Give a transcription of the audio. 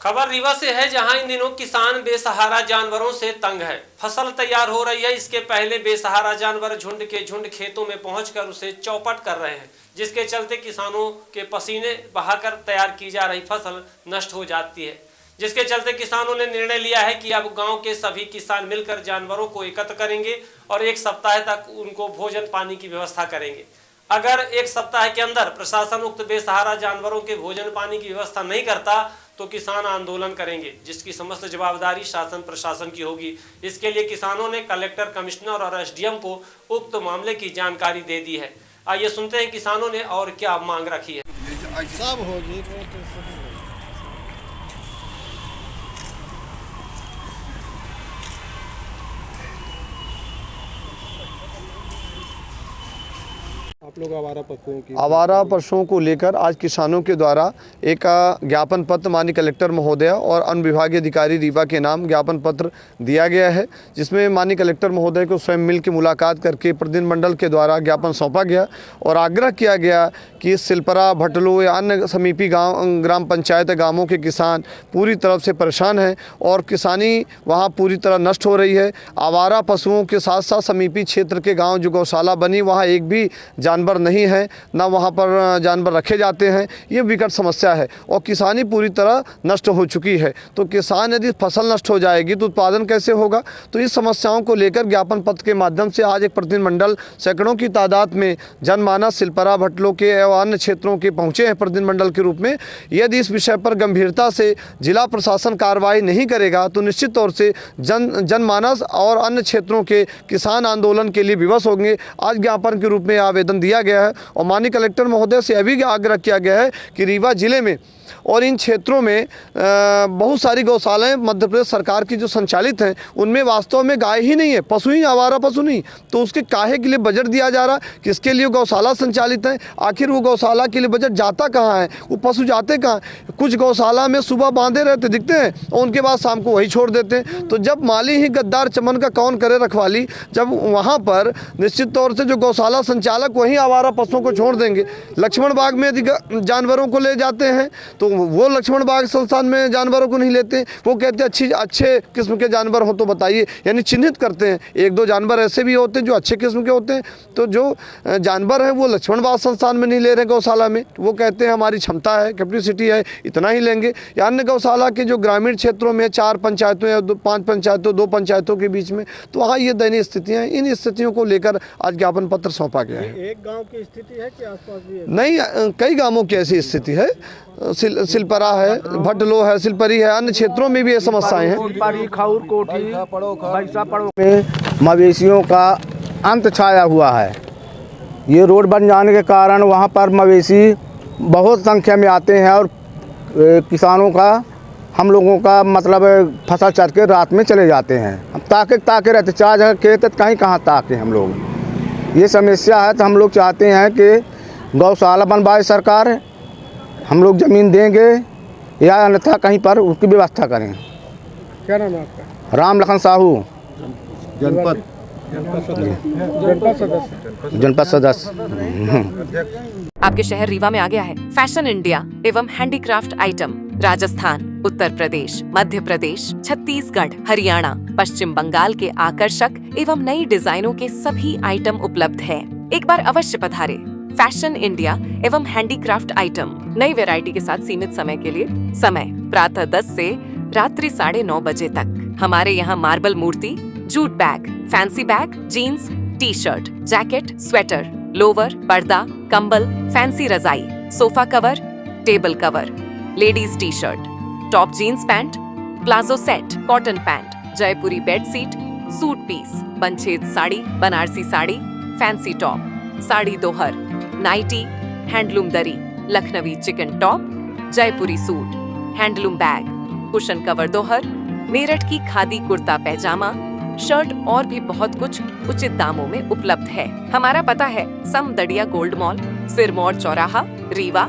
खबर रीवा से है, जहां इन दिनों किसान बेसहारा जानवरों से तंग है। फसल तैयार हो रही है, इसके पहले बेसहारा जानवर झुंड के झुंड खेतों में पहुंचकर उसे चौपट कर रहे हैं, जिसके चलते किसानों के पसीने बहाकर तैयार की जा रही फसल नष्ट हो जाती है। जिसके चलते किसानों ने निर्णय लिया है कि अब गांव के सभी किसान मिलकर जानवरों को एकत्र करेंगे और एक सप्ताह तक उनको भोजन पानी की व्यवस्था करेंगे। अगर एक सप्ताह के अंदर प्रशासन उक्त बेसहारा जानवरों के भोजन पानी की व्यवस्था नहीं करता तो किसान आंदोलन करेंगे, जिसकी समस्त जवाबदारी शासन प्रशासन की होगी। इसके लिए किसानों ने कलेक्टर, कमिश्नर और एसडीएम को उक्त मामले की जानकारी दे दी है। आइए सुनते हैं किसानों ने और क्या मांग रखी है। सब होगी आप लोग आवारा पशुओं को लेकर आज किसानों के द्वारा एक ज्ञापन पत्र माननीय कलेक्टर महोदय और अन्य विभागीय अधिकारी रीवा के नाम ज्ञापन पत्र दिया गया है, जिसमें माननीय कलेक्टर महोदय को स्वयं मिल के मुलाकात करके प्रतिनिधि मंडल के द्वारा ज्ञापन सौंपा गया और आग्रह किया गया कि सिलपरा, भटलो या अन्य समीपी गाँव ग्राम पंचायत गाँवों के किसान पूरी तरफ से परेशान हैं और किसानी वहाँ पूरी तरह नष्ट हो रही है। आवारा पशुओं के साथ साथ समीपी क्षेत्र के गाँव जो गौशाला बनी, वहाँ एक भी जानवर नहीं है, ना वहाँ पर जानवर रखे जाते हैं। ये विकट समस्या है और किसानी पूरी तरह नष्ट हो चुकी है। तो किसान यदि फसल नष्ट हो जाएगी तो उत्पादन कैसे होगा। तो इस समस्याओं को लेकर ज्ञापन पत्र के माध्यम से आज एक प्रतिनिधिमंडल सैकड़ों की तादाद में जनमानस सिलपरा, भटलो के और अन्य क्षेत्रों के पहुँचे हैं प्रतिनिधिमंडल के रूप में। यदि इस विषय पर गंभीरता से जिला प्रशासन कार्रवाई नहीं करेगा तो निश्चित तौर से जनमानस और अन्य क्षेत्रों के किसान आंदोलन के लिए विवश होंगे। आज ज्ञापन के रूप में आवेदन दिया गया है और माननीय कलेक्टर महोदय से अभी आग्रह किया गया है कि रीवा जिले में और इन क्षेत्रों में बहुत सारी गौशालाएं मध्य प्रदेश सरकार की जो संचालित हैं, उनमें वास्तव में गाय ही नहीं है, पशु ही, आवारा पशु नहीं। तो उसके काहे के लिए बजट दिया जा रहा, किसके लिए गौशाला संचालित है, आखिर वो गौशाला के लिए बजट जाता कहाँ है, वो पशु जाते कहाँ। कुछ गौशाला में सुबह बांधे रहते दिखते हैं और उनके बाद शाम को वही छोड़ देते हैं। तो जब माली ही गद्दार चमन का कौन करे रखवाली, जब वहाँ पर निश्चित तौर से जो गौशाला संचालक वही आवारा पशुओं को छोड़ देंगे। लक्ष्मण बाग में यदि जानवरों को ले जाते हैं तो वो लक्ष्मण बाग संस्थान में जानवरों को नहीं लेते, वो कहते हैं अच्छे किस्म के जानवर हो तो बताइए, यानी चिन्हित करते हैं। एक दो जानवर ऐसे भी होते हैं जो अच्छे किस्म के होते हैं, तो जो जानवर हैं वो लक्ष्मण बाग संस्थान में नहीं ले रहे गौशाला में, वो कहते हैं हमारी क्षमता है, कैपेसिटी है, इतना ही लेंगे। या अन्य गौशाला के जो ग्रामीण क्षेत्रों में 4 पंचायतों या 5 पंचायतों 2 पंचायतों के बीच में, तो वहाँ ये दयनीय स्थितियाँ हैं। इन स्थितियों को लेकर आज ज्ञापन पत्र सौंपा गया है। एक गाँव की स्थिति है कि आसपास भी है? नहीं, कई गाँवों की ऐसी स्थिति है। सिलपरा है, भटलो है, सिलपरी है, अन्य क्षेत्रों में भी ये समस्याएं हैं। में मवेशियों का अंत छाया हुआ है। ये रोड बन जाने के कारण वहाँ पर मवेशी बहुत संख्या में आते हैं और किसानों का, हम लोगों का मतलब फसल चर के रात में चले जाते हैं। हम ताके रहते, 4 जगह खेत कहीं कहाँ ताके हम लोग। ये समस्या है, तो हम लोग चाहते हैं कि गौशाला बनवाए सरकार, हम लोग ज़मीन देंगे या अन्यथा कहीं पर उसकी व्यवस्था करें। क्या नाम है आपका? राम लखन साहू, जनपद सदस्य। आपके शहर रीवा में आ गया है फैशन इंडिया एवं हैंडीक्राफ्ट आइटम। राजस्थान, उत्तर प्रदेश, मध्य प्रदेश, छत्तीसगढ़, हरियाणा, पश्चिम बंगाल के आकर्षक एवं नई डिजाइनों के सभी आइटम उपलब्ध है। एक बार अवश्य पधारे। फैशन इंडिया एवं हैंडीक्राफ्ट आइटम, नई वैरायटी के साथ सीमित समय के लिए। समय प्रातः 10 से रात्रि 9:30 बजे तक। हमारे यहाँ मार्बल मूर्ति, jute bag, fancy bag, jeans, T shirt, jacket, sweater, lower, पर्दा, कंबल, फैंसी रजाई, sofa cover, table cover, ladies T shirt, top jeans pant, palazzo set, cotton pant, Jaipuri bed sheet, suit piece, बंछेद साड़ी, बनारसी साड़ी, फैंसी टॉप, साड़ी दोहर, nightie, handloom दरी, Lucknowi chikan top, Jaipuri suit, handloom bag, cushion cover दोहर, मेरठ की खादी कुर्ता पैजामा, shirt और भी बहुत कुछ उचित दामों में उपलब्ध है। हमारा पता है समदड़िया गोल्ड मॉल, सिरमौर चौराहा, रीवा।